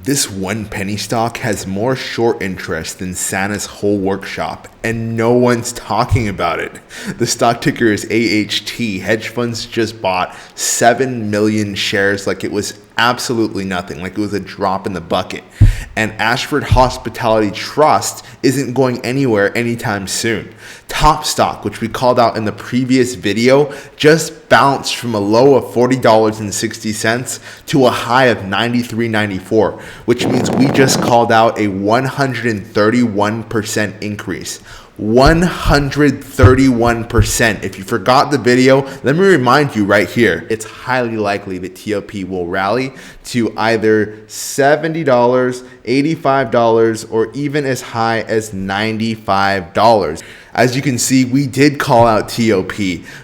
This one penny stock has more short interest than Santa's whole workshop, and no one's talking about it. The stock ticker is AHT. Hedge funds just bought 7 million shares like it was absolutely nothing, like it was a drop in the bucket. And Ashford Hospitality Trust isn't going anywhere anytime soon. Top stock, which we called out in the previous video, just bounced from a low of $40.60 to a high of $93.94, which means we just called out a 131% increase. 131%. If you forgot the video, let me remind you right here. It's highly likely that TOP will rally to either $70, $85, or even as high as $95. As you can see, we did call out TOP.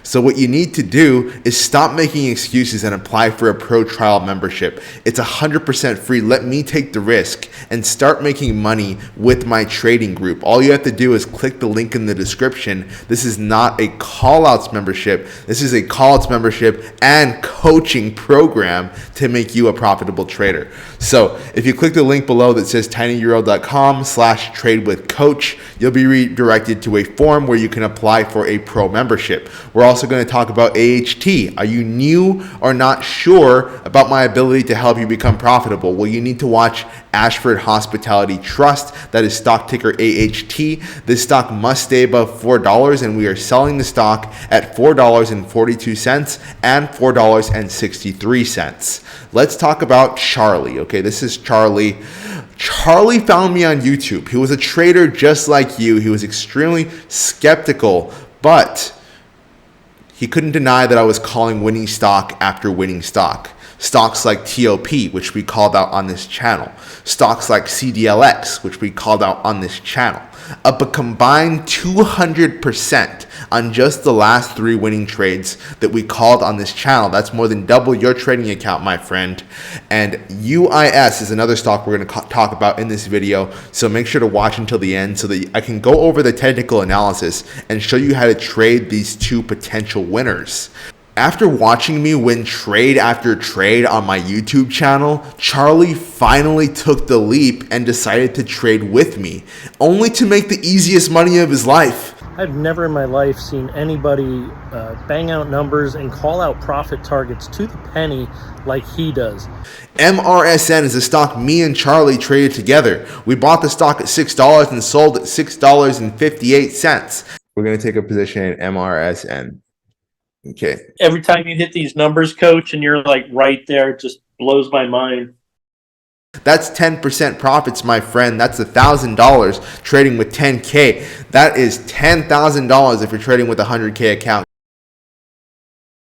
So what you need to do is stop making excuses and apply for a pro trial membership. It's 100% free. Let me take the risk and start making money with my trading group. All you have to do is click the link in the description. This is not a callouts membership. This is a callouts membership and coaching program to make you a profitable trader. So if you click the link below that says tinyurl.com/tradewithcoach, you'll be redirected to a form where you can apply for a pro membership. We're also going to talk about AHT. Are you new or not sure about my ability to help you become profitable? Well, you need to watch Ashford Hospitality Trust. That is stock ticker AHT. This stock must stay above $4, and we are selling the stock at $4.42 and $4.63. Let's talk about Charlie. Okay, this is Charlie. Charlie found me on YouTube. He was a trader just like you. He was extremely skeptical, but he couldn't deny that I was calling winning stock after winning stock. Stocks like TOP, which we called out on this channel. Stocks like CDLX, which we called out on this channel. Up a combined 200% on just the last 3 winning trades that we called on this channel. That's more than double your trading account, my friend. And UIS is another stock we're going to talk about in this video. So make sure to watch until the end so that I can go over the technical analysis and show you how to trade these 2 potential winners. After watching me win trade after trade on my YouTube channel, Charlie finally took the leap and decided to trade with me, only to make the easiest money of his life. I've never in my life seen anybody bang out numbers and call out profit targets to the penny like he does. MRSN is a stock me and Charlie traded together. We bought the stock at $6 and sold at $6.58. We're going to take a position in MRSN. Okay. Every time you hit these numbers, coach, and you're like right there, it just blows my mind. That's 10% profits, my friend. That's $1,000 trading with 10K. That is $10,000 if you're trading with a 100K account.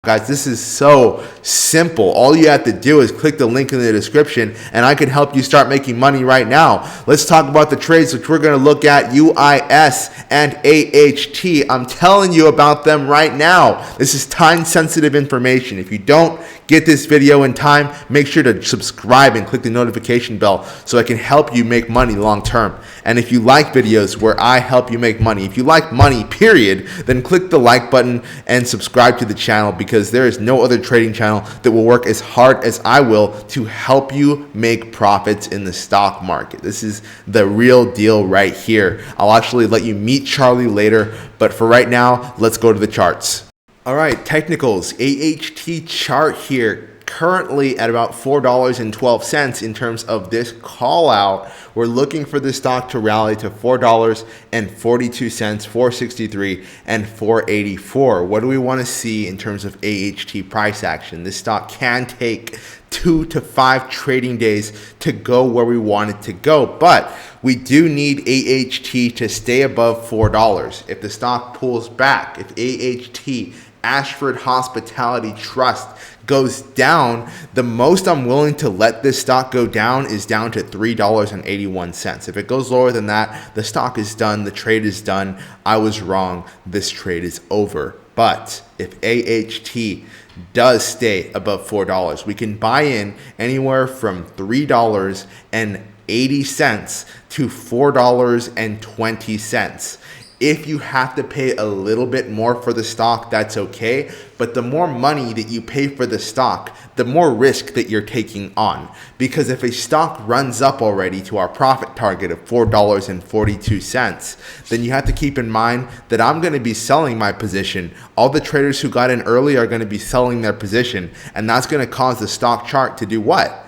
Guys, this is so simple. All you have to do is click the link in the description and I can help you start making money right now. Let's talk about the trades which we're going to look at, UIS and AHT. I'm telling you about them right now. This is time sensitive information. If you don't get this video in time, make sure to subscribe and click the notification bell so I can help you make money long term. And if you like videos where I help you make money, if you like money, period, then click the like button and subscribe to the channel, because there is no other trading channel that will work as hard as I will to help you make profits in the stock market. This is the real deal right here. I'll actually let you meet Charlie later, but for right now, let's go to the charts. All right, technicals, AHT chart here, currently at about $4.12 in terms of this call out. We're looking for this stock to rally to $4.42, $4.63, and $4.84. What do we want to see in terms of AHT price action? This stock can take 2 to 5 trading days to go where we want it to go, but we do need AHT to stay above $4. If the stock pulls back, if AHT, Ashford Hospitality Trust, goes down, the most I'm willing to let this stock go down is down to $3.81. If it goes lower than that, the stock is done, the trade is done. I was wrong, this trade is over. But if AHT does stay above $4, we can buy in anywhere from $3.80 to $4.20. If you have to pay a little bit more for the stock, that's okay. But the more money that you pay for the stock, the more risk that you're taking on. Because if a stock runs up already to our profit target of $4.42, then you have to keep in mind that I'm going to be selling my position. All the traders who got in early are going to be selling their position. And that's going to cause the stock chart to do what?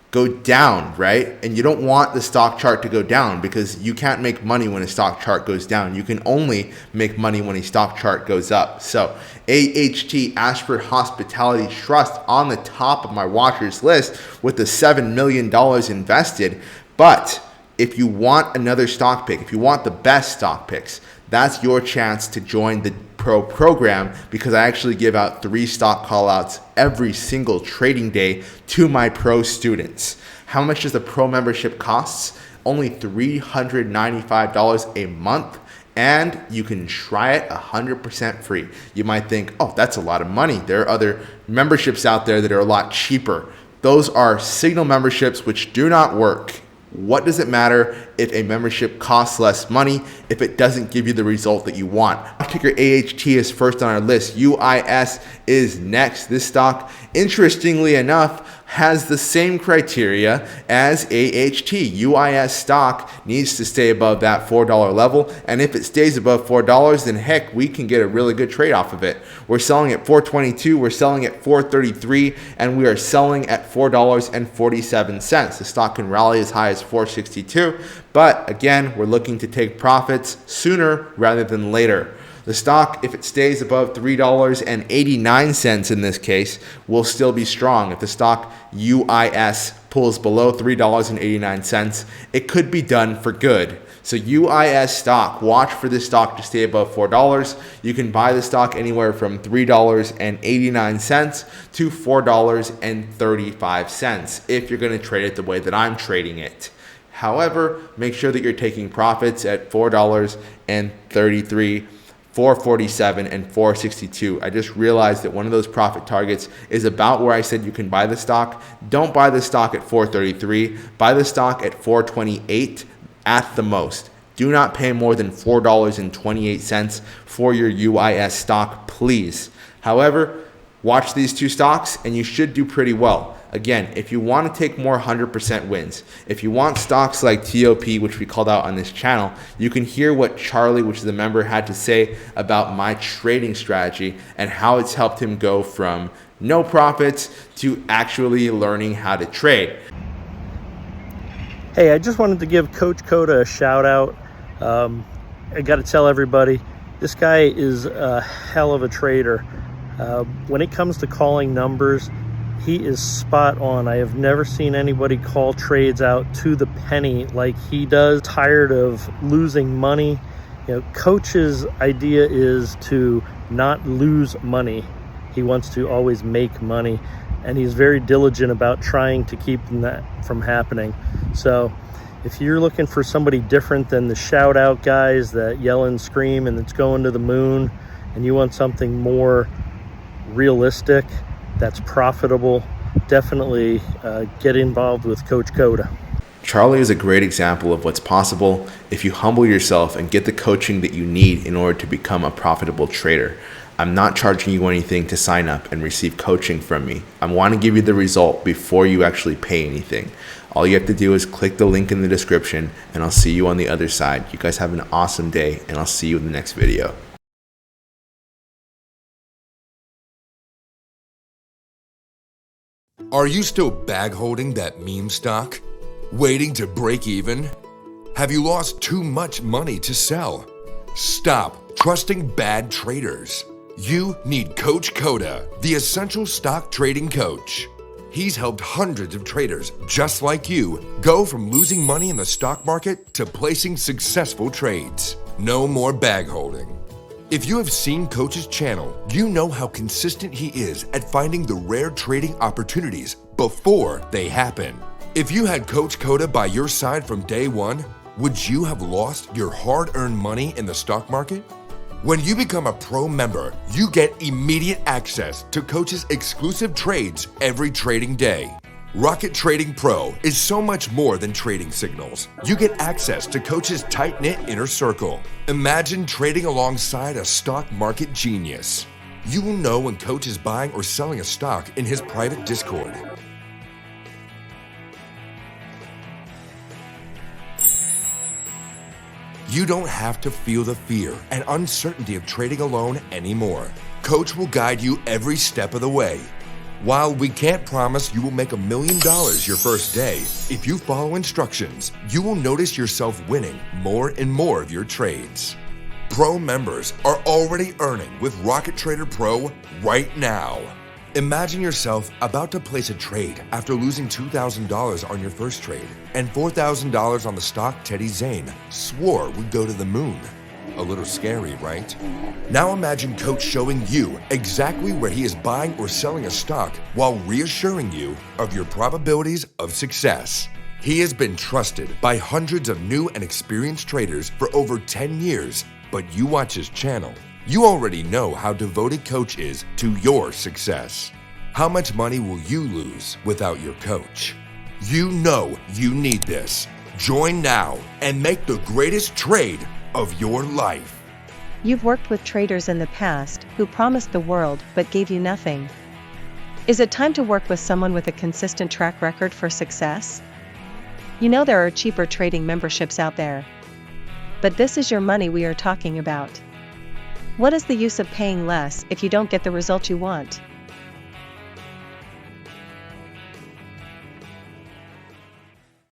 Go down, right? And you don't want the stock chart to go down because you can't make money when a stock chart goes down. You can only make money when a stock chart goes up. So AHT, Ashford Hospitality Trust, on the top of my watchers list with the $7 million invested. But if you want another stock pick, if you want the best stock picks, that's your chance to join the Pro program, because I actually give out 3 stock callouts every single trading day to my Pro students. How much does the Pro membership cost? Only $395 a month, and you can try it 100% free. You might think, oh, that's a lot of money. There are other memberships out there that are a lot cheaper. Those are signal memberships which do not work. What does it matter if a membership costs less money if it doesn't give you the result that you want? Ticker AHT is first on our list. UIS is next. This stock, interestingly enough, has the same criteria as AHT. UIS stock needs to stay above that $4 level, and if it stays above $4, then heck, we can get a really good trade off of it. We're selling at $4.22, we're selling at $4.33, and we are selling at $4.47. The stock can rally as high as $4.62, but again, we're looking to take profits sooner rather than later. The stock, if it stays above $3.89 in this case, will still be strong. If the stock UIS pulls below $3.89, it could be done for good. So UIS stock, watch for this stock to stay above $4. You can buy the stock anywhere from $3.89 to $4.35 if you're going to trade it the way that I'm trading it. However, make sure that you're taking profits at $4.33, $4.47, and $4.62. I just realized that one of those profit targets is about where I said you can buy the stock. Don't buy the stock at $4.33. Buy the stock at $4.28 at the most. Do not pay more than $4.28 for your UIS stock, please. However, watch these 2 stocks and you should do pretty well. Again, if you want to take more 100% wins, if you want stocks like TOP, which we called out on this channel, you can hear what Charlie, which is a member, had to say about my trading strategy and how it's helped him go from no profits to actually learning how to trade. Hey, I just wanted to give Coach Coda a shout out. I got to tell everybody, this guy is a hell of a trader. When it comes to calling numbers, he is spot on. I have never seen anybody call trades out to the penny like he does. Tired of losing money. You know, Coach's idea is to not lose money. He wants to always make money, and he's very diligent about trying to keep that from happening. So if you're looking for somebody different than the shout out guys that yell and scream and it's going to the moon, and you want something more realistic that's profitable, definitely get involved with Coach Coda. Charlie is a great example of what's possible if you humble yourself and get the coaching that you need in order to become a profitable trader. I'm not charging you anything to sign up and receive coaching from me. I want to give you the result before you actually pay anything. All you have to do is click the link in the description, and I'll see you on the other side. You guys have an awesome day, and I'll see you in the next video. Are you still bag holding that meme stock? Waiting to break even? Have you lost too much money to sell? Stop trusting bad traders. You need Coach Coda, the essential stock trading coach. He's helped hundreds of traders just like you go from losing money in the stock market to placing successful trades. No more bag holding. If you have seen Coach's channel, you know how consistent he is at finding the rare trading opportunities before they happen. If you had Coach Coda by your side from day one, would you have lost your hard-earned money in the stock market? When you become a pro member, you get immediate access to Coach's exclusive trades every trading day. Rocket Trading Pro is so much more than trading signals. You get access to Coach's tight-knit inner circle. Imagine trading alongside a stock market genius. You will know when Coach is buying or selling a stock in his private Discord. You don't have to feel the fear and uncertainty of trading alone anymore. Coach will guide you every step of the way. While we can't promise you will make $1 million your first day, if you follow instructions, you will notice yourself winning more and more of your trades. Pro members are already earning with Rocket Trader Pro right now. Imagine yourself about to place a trade after losing $2,000 on your first trade and $4,000 on the stock Teddy Zane swore would go to the moon. A little scary, right? Now imagine Coach showing you exactly where he is buying or selling a stock while reassuring you of your probabilities of success. He has been trusted by hundreds of new and experienced traders for over 10 years, but you watch his channel. You already know how devoted Coach is to your success. How much money will you lose without your coach? You know you need this. Join now and make the greatest trade of your life. You've worked with traders in the past who promised the world but gave you nothing. Is it time to work with someone with a consistent track record for success? You know there are cheaper trading memberships out there. But this is your money we are talking about. What is the use of paying less if you don't get the result you want?